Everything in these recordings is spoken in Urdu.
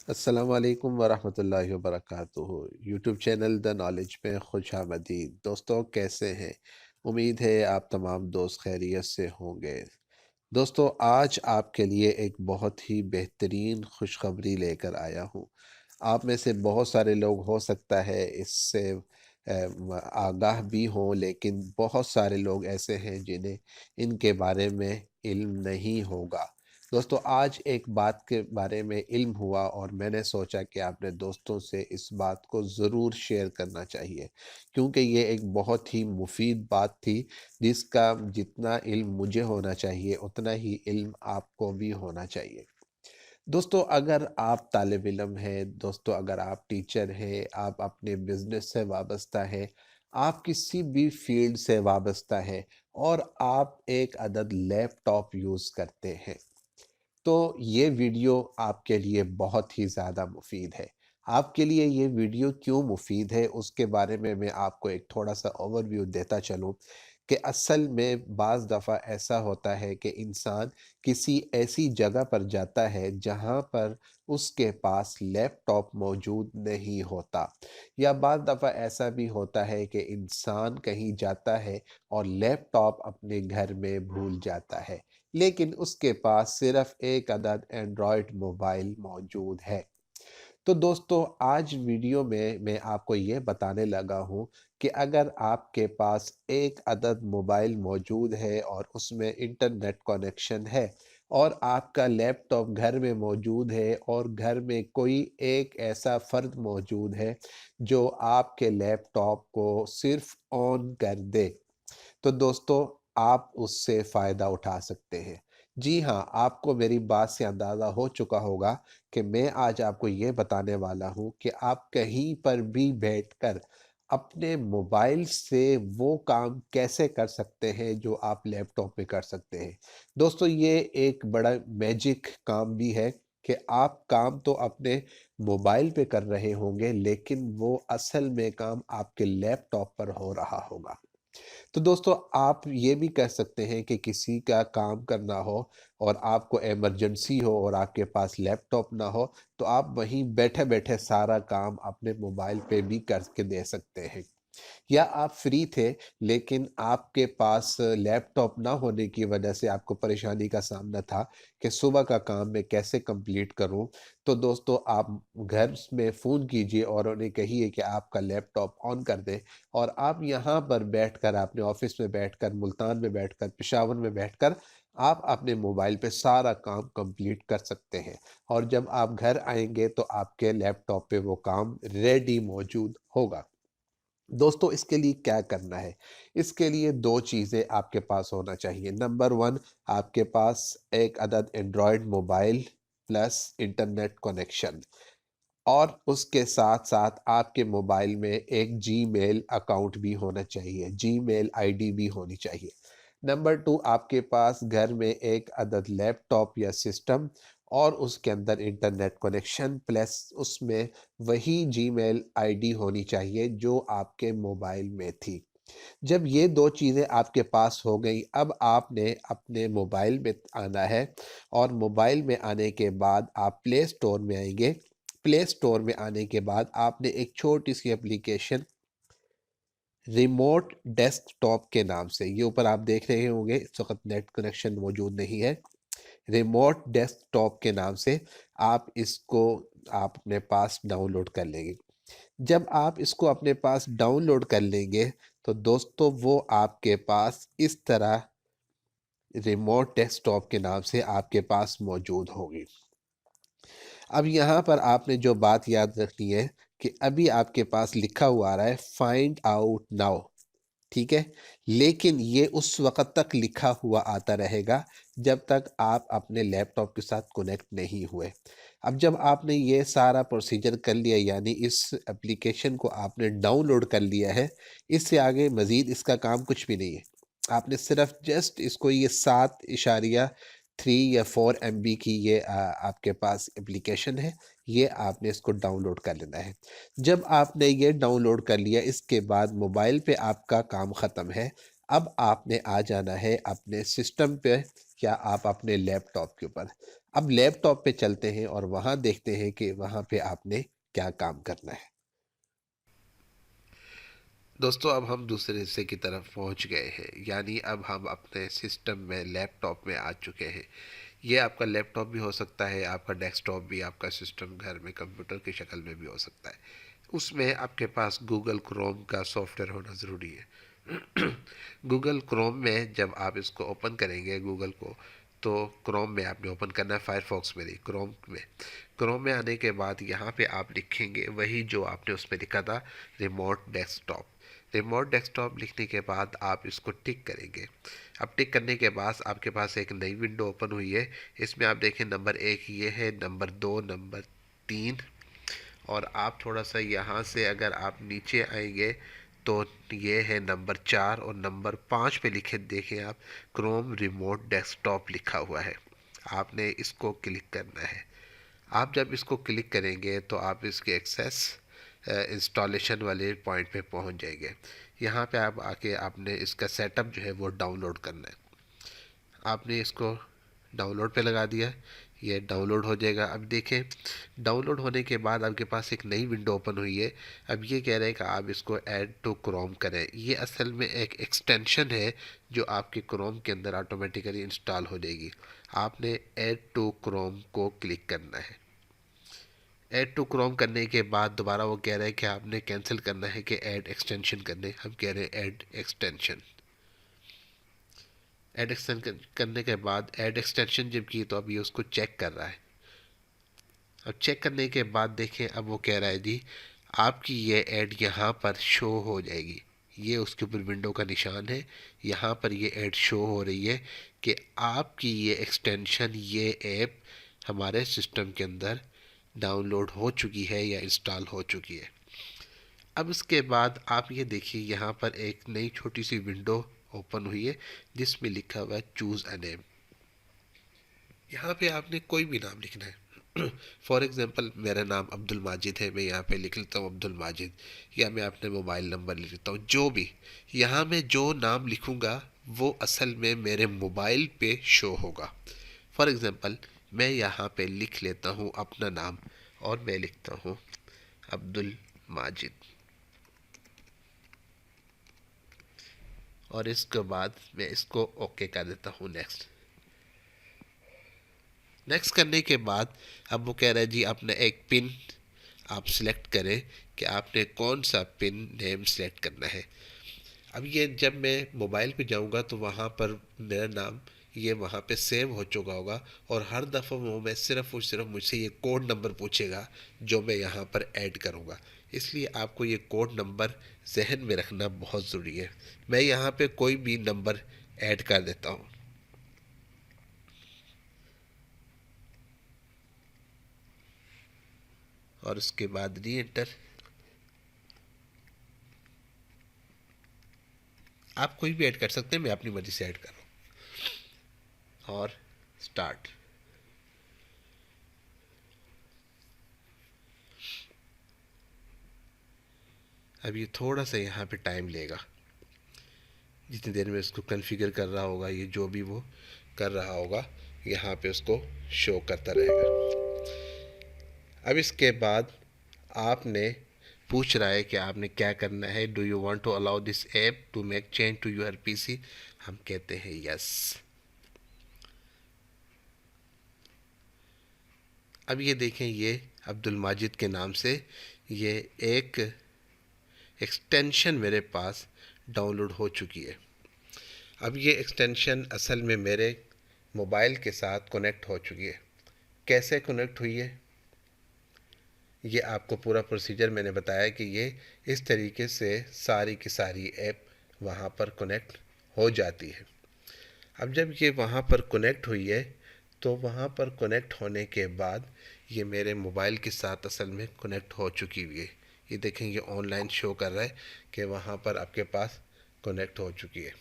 السلام علیکم ورحمۃ اللہ وبرکاتہ۔ یوٹیوب چینل دا نالج میں خوش آمدید۔ دوستوں کیسے ہیں؟ امید ہے آپ تمام دوست خیریت سے ہوں گے۔ دوستوں آج آپ کے لیے ایک بہت ہی بہترین خوشخبری لے کر آیا ہوں۔ آپ میں سے بہت سارے لوگ ہو سکتا ہے اس سے آگاہ بھی ہوں، لیکن بہت سارے لوگ ایسے ہیں جنہیں ان کے بارے میں علم نہیں ہوگا۔ دوستو آج ایک بات کے بارے میں علم ہوا اور میں نے سوچا کہ اپنے دوستوں سے اس بات کو ضرور شیئر کرنا چاہیے، کیونکہ یہ ایک بہت ہی مفید بات تھی جس کا جتنا علم مجھے ہونا چاہیے اتنا ہی علم آپ کو بھی ہونا چاہیے۔ دوستو اگر آپ طالب علم ہیں، دوستو اگر آپ ٹیچر ہیں، آپ اپنے بزنس سے وابستہ ہیں، آپ کسی بھی فیلڈ سے وابستہ ہیں اور آپ ایک عدد لیپ ٹاپ یوز کرتے ہیں، تو یہ ویڈیو آپ کے لیے بہت ہی زیادہ مفید ہے۔ آپ کے لیے یہ ویڈیو کیوں مفید ہے اس کے بارے میں آپ کو ایک تھوڑا سا اوور ویو دیتا چلوں کہ اصل میں بعض دفعہ ایسا ہوتا ہے کہ انسان کسی ایسی جگہ پر جاتا ہے جہاں پر اس کے پاس لیپ ٹاپ موجود نہیں ہوتا، یا بعض دفعہ ایسا بھی ہوتا ہے کہ انسان کہیں جاتا ہے اور لیپ ٹاپ اپنے گھر میں بھول جاتا ہے، لیکن اس کے پاس صرف ایک عدد اینڈرائڈ موبائل موجود ہے۔ تو دوستو آج ویڈیو میں آپ کو یہ بتانے لگا ہوں کہ اگر آپ کے پاس ایک عدد موبائل موجود ہے اور اس میں انٹرنیٹ کنیکشن ہے اور آپ کا لیپ ٹاپ گھر میں موجود ہے اور گھر میں کوئی ایک ایسا فرد موجود ہے جو آپ کے لیپ ٹاپ کو صرف آن کر دے، تو دوستو آپ اس سے فائدہ اٹھا سکتے ہیں۔ جی ہاں، آپ کو میری بات سے اندازہ ہو چکا ہوگا کہ میں آج آپ کو یہ بتانے والا ہوں کہ آپ کہیں پر بھی بیٹھ کر اپنے موبائل سے وہ کام کیسے کر سکتے ہیں جو آپ لیپ ٹاپ پہ کر سکتے ہیں۔ دوستو یہ ایک بڑا میجک کام بھی ہے کہ آپ کام تو اپنے موبائل پہ کر رہے ہوں گے، لیکن وہ اصل میں کام آپ کے لیپ ٹاپ پر ہو رہا ہوگا۔ تو دوستو آپ یہ بھی کہہ سکتے ہیں کہ کسی کا کام کرنا ہو اور آپ کو ایمرجنسی ہو اور آپ کے پاس لیپ ٹاپ نہ ہو، تو آپ وہیں بیٹھے بیٹھے سارا کام اپنے موبائل پہ بھی کر کے دے سکتے ہیں۔ یا آپ فری تھے لیکن آپ کے پاس لیپ ٹاپ نہ ہونے کی وجہ سے آپ کو پریشانی کا سامنا تھا کہ صبح کا کام میں کیسے کمپلیٹ کروں، تو دوستو آپ گھر میں فون کیجئے اور انہیں کہیے کہ آپ کا لیپ ٹاپ آن کر دیں، اور آپ یہاں پر بیٹھ کر اپنے آفس میں بیٹھ کر، ملتان میں بیٹھ کر، پشاور میں بیٹھ کر آپ اپنے موبائل پہ سارا کام کمپلیٹ کر سکتے ہیں، اور جب آپ گھر آئیں گے تو آپ کے لیپ ٹاپ پہ وہ کام ریڈی موجود ہوگا۔ دوستو اس کے لیے کیا کرنا ہے؟ اس کے لیے دو چیزیں آپ کے پاس ہونا چاہیے۔ نمبر 1، آپ کے پاس ایک عدد Android mobile plus internet connection, اور اس کے ساتھ ساتھ آپ کے موبائل میں ایک جی میل اکاؤنٹ بھی ہونا چاہیے، جی میل آئی ڈی بھی ہونی چاہیے۔ نمبر 2، آپ کے پاس گھر میں ایک عدد لیپ ٹاپ یا سسٹم اور اس کے اندر انٹرنیٹ کنیکشن پلس اس میں وہی جی میل آئی ڈی ہونی چاہیے جو آپ کے موبائل میں تھی۔ جب یہ دو چیزیں آپ کے پاس ہو گئی، اب آپ نے اپنے موبائل میں آنا ہے، اور موبائل میں آنے کے بعد آپ پلے سٹور میں آئیں گے۔ پلے سٹور میں آنے کے بعد آپ نے ایک چھوٹی سی اپلیکیشن ریموٹ ڈیسک ٹاپ کے نام سے، یہ اوپر آپ دیکھ رہے ہوں گے، اس وقت نیٹ کنیکشن موجود نہیں ہے، ریموٹ ڈیسک ٹاپ کے نام سے آپ اس کو آپ اپنے پاس ڈاؤن لوڈ کر لیں گے۔ جب آپ اس کو اپنے پاس ڈاؤن لوڈ کر لیں گے تو دوستو وہ آپ کے پاس اس طرح ریموٹ ڈیسک ٹاپ کے نام سے آپ کے پاس موجود ہوگی۔ اب یہاں پر آپ نے جو بات یاد رکھنی ہے کہ ابھی آپ کے پاس لکھا ہوا آ رہا ہے فائنڈ آؤٹ ناؤ، ٹھیک ہے، لیکن یہ اس وقت تک لکھا ہوا آتا رہے گا جب تک آپ اپنے لیپ ٹاپ کے ساتھ کنیکٹ نہیں ہوئے۔ اب جب آپ نے یہ سارا پروسیجر کر لیا، یعنی اس اپلیکیشن کو آپ نے ڈاؤن لوڈ کر لیا ہے، اس سے آگے مزید اس کا کام کچھ بھی نہیں ہے۔ آپ نے صرف جسٹ اس کو، یہ 7.3 یا 4 MB کی یہ آپ کے پاس اپلیکیشن ہے، یہ آپ نے اس کو ڈاؤن لوڈ کر لینا ہے۔ جب آپ نے یہ ڈاؤن لوڈ کر لیا، اس کے بعد موبائل پہ آپ کا کام ختم ہے۔ اب آپ نے آ جانا ہے اپنے سسٹم پہ یا آپ اپنے لیپ ٹاپ کے اوپر۔ اب لیپ ٹاپ پہ چلتے ہیں اور وہاں دیکھتے ہیں کہ وہاں پہ آپ نے کیا کام کرنا ہے۔ دوستو اب ہم دوسرے حصے کی طرف پہنچ گئے ہیں، یعنی اب ہم اپنے سسٹم میں لیپ ٹاپ میں آ چکے ہیں۔ یہ آپ کا لیپ ٹاپ بھی ہو سکتا ہے، آپ کا ڈیسک ٹاپ بھی، آپ کا سسٹم گھر میں کمپیوٹر کی شکل میں بھی ہو سکتا ہے۔ اس میں آپ کے پاس گوگل کروم کا سافٹ ویئر ہونا ضروری ہے۔ گوگل کروم میں جب آپ اس کو اوپن کریں گے گوگل کو، تو کروم میں آپ نے اوپن کرنا ہے، فائر فاکس میں نہیں، کروم میں آنے کے بعد یہاں پہ آپ لکھیں گے وہی جو آپ نے اس میں لکھا تھا، remote desktop. Remote desktop لکھنے کے بعد آپ اس کو ٹک کریں گے۔ اب ٹک کرنے کے بعد آپ کے پاس ایک نئی ونڈو اوپن ہوئی ہے۔ اس میں آپ دیکھیں نمبر 1 یہ ہے، نمبر 2، نمبر 3، اور آپ تھوڑا سا یہاں سے اگر آپ نیچے آئیں گے تو یہ ہے نمبر 4 اور نمبر 5 پہ لکھے دیکھیں آپ کروم ریموٹ ڈیسک ٹاپ لکھا ہوا ہے۔ آپ نے اس کو کلک کرنا ہے۔ آپ جب اس کو کلک کریں گے تو آپ اس کے ایکسیس انسٹالیشن والے پوائنٹ پہ پہنچ جائیں گے۔ یہاں پہ آپ آ کے آپ نے اس کا سیٹ اپ جو ہے وہ ڈاؤن لوڈ کرنا ہے۔ آپ نے اس کو ڈاؤن لوڈ پہ لگا دیا، یہ ڈاؤن لوڈ ہو جائے گا۔ اب دیکھیں ڈاؤن لوڈ ہونے کے بعد آپ کے پاس ایک نئی ونڈو اوپن ہوئی ہے۔ اب یہ کہہ رہے ہیں کہ آپ اس کو ایڈ ٹو کروم کریں۔ یہ اصل میں ایک ایکسٹینشن ہے جو آپ کے کروم کے اندر آٹومیٹیکلی انسٹال ہو جائے گی۔ آپ نے ایڈ ٹو کروم کو کلک کرنا ہے۔ ایڈ ٹو کروم کرنے کے بعد دوبارہ وہ کہہ رہے ہیں کہ آپ نے کینسل کرنا ہے کہ ایڈ ایکسٹینشن کرنے، ہم کہہ رہے ہیں ایڈ ایکسٹینشن۔ ایڈ ایکسٹینشن کرنے کے بعد ایڈ ایکسٹینشن جب کی تو اب یہ اس کو چیک کر رہا ہے۔ اب چیک کرنے کے بعد دیکھیں اب وہ کہہ رہا ہے جی آپ کی یہ ایڈ یہاں پر شو ہو جائے گی۔ یہ اس کے اوپر ونڈو کا نشان ہے، یہاں پر یہ ایڈ شو ہو رہی ہے کہ آپ کی یہ ایکسٹینشن، یہ ایپ ہمارے سسٹم کے اندر ڈاؤن لوڈ ہو چکی ہے یا انسٹال ہو چکی ہے۔ اب اس کے بعد آپ یہ دیکھیے یہاں پر ایک نئی چھوٹی سی ونڈو اوپن ہوئی ہے جس میں لکھا ہوا ہے چوز اے نیم۔ یہاں پہ آپ نے کوئی بھی نام لکھنا ہے۔ فار ایگزامپل میرا نام عبد الماجد ہے، میں یہاں پہ لکھ لیتا ہوں عبد الماجد، یا میں اپنے موبائل نمبر لکھ لیتا ہوں، جو بھی یہاں میں جو نام لکھوں گا وہ اصل میں میرے موبائل پہ شو ہوگا۔ فار ایگزامپل میں یہاں پہ لکھ لیتا ہوں اپنا نام اور میں لکھتا ہوں عبد الماجد، اور اس کے بعد میں اس کو اوکے کر دیتا ہوں، نیکسٹ۔ نیکسٹ کرنے کے بعد اب وہ کہہ رہا ہے جی اپنا ایک پن آپ سلیکٹ کریں کہ آپ نے کون سا پن نیم سلیکٹ کرنا ہے۔ اب یہ جب میں موبائل پہ جاؤں گا تو وہاں پر میرا نام یہ وہاں پہ سیو ہو چکا ہوگا، اور ہر دفعہ وہ میں صرف اور صرف مجھ سے یہ کوڈ نمبر پوچھے گا جو میں یہاں پر ایڈ کروں گا۔ اس لیے آپ کو یہ کوڈ نمبر ذہن میں رکھنا بہت ضروری ہے۔ میں یہاں پہ کوئی بھی نمبر ایڈ کر دیتا ہوں، اور اس کے بعد ری انٹر۔ آپ کوئی بھی ایڈ کر سکتے ہیں، میں اپنی مرضی سے ایڈ کر رہا ہوں، اور سٹارٹ۔ اب یہ تھوڑا سا یہاں پہ ٹائم لے گا، جتنی دیر میں اس کو کنفیگر کر رہا ہوگا، یہ جو بھی وہ کر رہا ہوگا یہاں پہ اس کو شو کرتا رہے گا۔ اب اس کے بعد آپ نے پوچھ رہا ہے کہ آپ نے کیا کرنا ہے، do you want to allow this app to make change to your P C, ہم کہتے ہیں یس۔ اب یہ دیکھیں یہ عبد الماجد کے نام سے یہ ایک ایکسٹینشن میرے پاس ڈاؤن لوڈ ہو چکی ہے۔ اب یہ ایکسٹینشن اصل میں میرے موبائل کے ساتھ کنیکٹ ہو چکی ہے۔ کیسے کنیکٹ ہوئی ہے یہ آپ کو پورا پروسیجر میں نے بتایا کہ یہ اس طریقے سے ساری کی ساری ایپ وہاں پر کنیکٹ ہو جاتی ہے۔ اب جب یہ وہاں پر کنیکٹ ہوئی ہے تو وہاں پر کنیکٹ ہونے کے بعد یہ میرے موبائل کے ساتھ اصل میں کنیکٹ ہو چکی ہوئی ہے۔ یہ دیکھیں یہ آن لائن شو کر رہا ہے کہ وہاں پر آپ کے پاس کنیکٹ ہو چکی ہے۔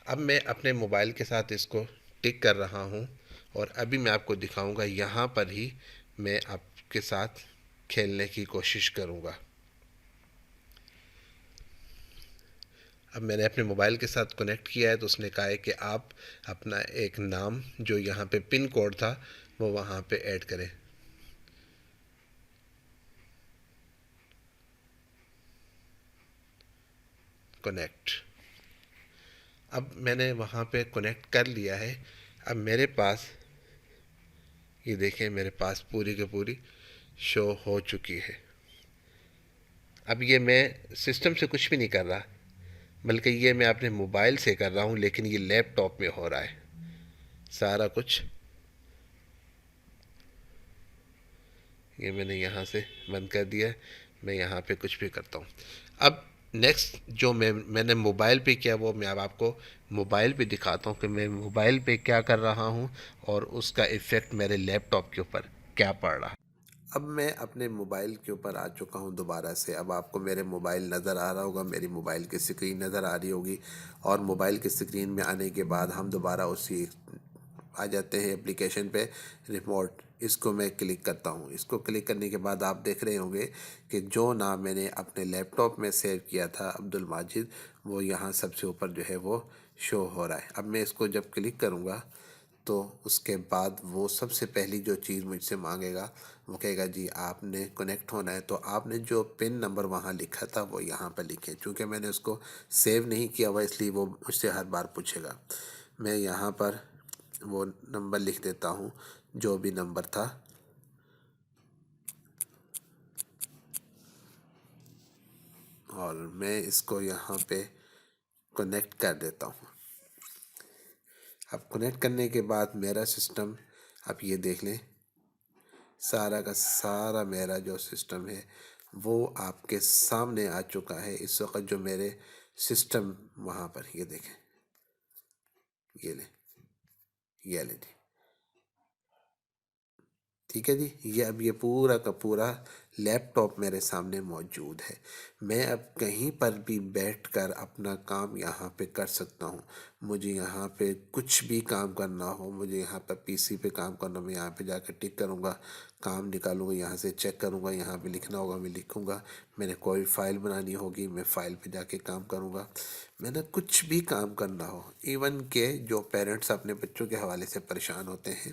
اب میں اپنے موبائل کے ساتھ اس کو ٹک کر رہا ہوں، اور ابھی میں آپ کو دکھاؤں گا یہاں پر ہی میں آپ کے ساتھ کھیلنے کی کوشش کروں گا۔ اب میں نے اپنے موبائل کے ساتھ کنیکٹ کیا ہے تو اس نے کہا ہے کہ آپ اپنا ایک نام جو یہاں پہ پن کوڈ تھا وہ وہاں پہ ایڈ کریں۔ کنیکٹ، اب میں نے وہاں پہ کنیکٹ کر لیا ہے۔ اب میرے پاس یہ دیکھیں، میرے پاس پوری کی پوری شو ہو چکی ہے۔ اب یہ میں سسٹم سے کچھ بھی نہیں کر رہا، بلکہ یہ میں اپنے موبائل سے کر رہا ہوں، لیکن یہ لیپ ٹاپ میں ہو رہا ہے سارا کچھ۔ یہ میں نے یہاں سے بند کر دیا ہے، میں یہاں پہ کچھ بھی کرتا ہوں۔ اب نیکسٹ جو میں نے موبائل پہ کیا، وہ میں اب آپ کو موبائل پہ دکھاتا ہوں کہ میں موبائل پہ کیا کر رہا ہوں اور اس کا ایفیکٹ میرے لیپ ٹاپ کے اوپر کیا پڑ رہا ہے۔ اب میں اپنے موبائل کے اوپر آ چکا ہوں دوبارہ سے۔ اب آپ کو میرے موبائل نظر آ رہا ہوگا، میری موبائل کی سکرین نظر آ رہی ہوگی، اور موبائل کی سکرین میں آنے کے بعد ہم دوبارہ اسی آ جاتے ہیں اپلیکیشن پہ، ریموٹ۔ اس کو میں کلک کرتا ہوں۔ اس کو کلک کرنے کے بعد آپ دیکھ رہے ہوں گے کہ جو نام میں نے اپنے لیپ ٹاپ میں سیو کیا تھا، عبدالماجد، وہ یہاں سب سے اوپر جو ہے وہ شو ہو رہا ہے۔ اب میں اس کو جب کلک کروں گا تو اس کے بعد وہ سب سے پہلی جو چیز مجھ سے مانگے گا، وہ کہے گا جی آپ نے کنیکٹ ہونا ہے، تو آپ نے جو پن نمبر وہاں لکھا تھا وہ یہاں پہ لکھیں۔ چونکہ میں نے اس کو سیو نہیں کیا ہوا، اس لیے وہ مجھ سے ہر بار پوچھے گا۔ میں یہاں پر وہ نمبر لکھ دیتا ہوں جو بھی نمبر تھا، اور میں اس کو یہاں پہ کنیکٹ کر دیتا ہوں۔ اب کنیکٹ کرنے کے بعد میرا سسٹم، اب یہ دیکھ لیں، سارا کا سارا میرا جو سسٹم ہے وہ آپ کے سامنے آ چکا ہے اس وقت۔ جو میرے سسٹم وہاں پر، یہ دیکھیں، یہ لیں، یہ لیں جی، ٹھیک ہے جی۔ یہ اب یہ پورا کا پورا لیپ ٹاپ میرے سامنے موجود ہے۔ میں اب کہیں پر بھی بیٹھ کر اپنا کام یہاں پہ کر سکتا ہوں۔ مجھے یہاں پہ کچھ بھی کام کرنا ہو، مجھے یہاں پہ پی سی پہ کام کرنا ہو، میں یہاں پہ جا کے ٹک کروں گا، کام نکالوں گا، یہاں سے چیک کروں گا، یہاں پہ لکھنا ہوگا میں لکھوں گا، میں نے کوئی فائل بنانی ہوگی میں فائل پہ جا کے کام کروں گا، میں نے کچھ بھی کام کرنا ہو۔ ایون کہ جو پیرنٹس اپنے بچوں کے حوالے سے پریشان ہوتے ہیں،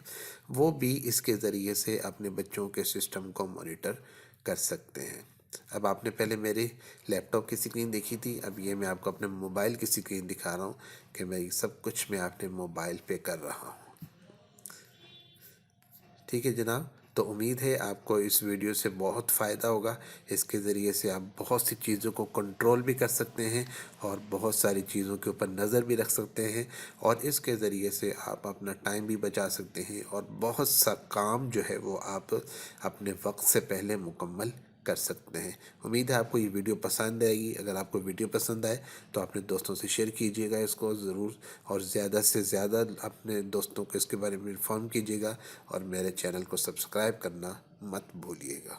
وہ بھی اس کے ذریعے سے اپنے بچوں کے سسٹم کو مانیٹر کر سکتے ہیں۔ اب آپ نے پہلے میری لیپ ٹاپ کی سکرین دیکھی تھی، اب یہ میں آپ کو اپنے موبائل کی سکرین دکھا رہا ہوں کہ میں یہ سب کچھ میں اپنے موبائل پہ کر رہا ہوں۔ ٹھیک ہے جناب، تو امید ہے آپ کو اس ویڈیو سے بہت فائدہ ہوگا۔ اس کے ذریعے سے آپ بہت سی چیزوں کو کنٹرول بھی کر سکتے ہیں، اور بہت ساری چیزوں کے اوپر نظر بھی رکھ سکتے ہیں، اور اس کے ذریعے سے آپ اپنا ٹائم بھی بچا سکتے ہیں، اور بہت سا کام جو ہے وہ آپ اپنے وقت سے پہلے مکمل کر سکتے ہیں۔ امید ہے آپ کو یہ ویڈیو پسند آئے گی۔ اگر آپ کو ویڈیو پسند آئے تو اپنے دوستوں سے شیئر کیجیے گا اس کو ضرور، اور زیادہ سے زیادہ اپنے دوستوں کو اس کے بارے میں انفارم کیجیے گا، اور میرے چینل کو سبسکرائب کرنا مت بھولیے گا۔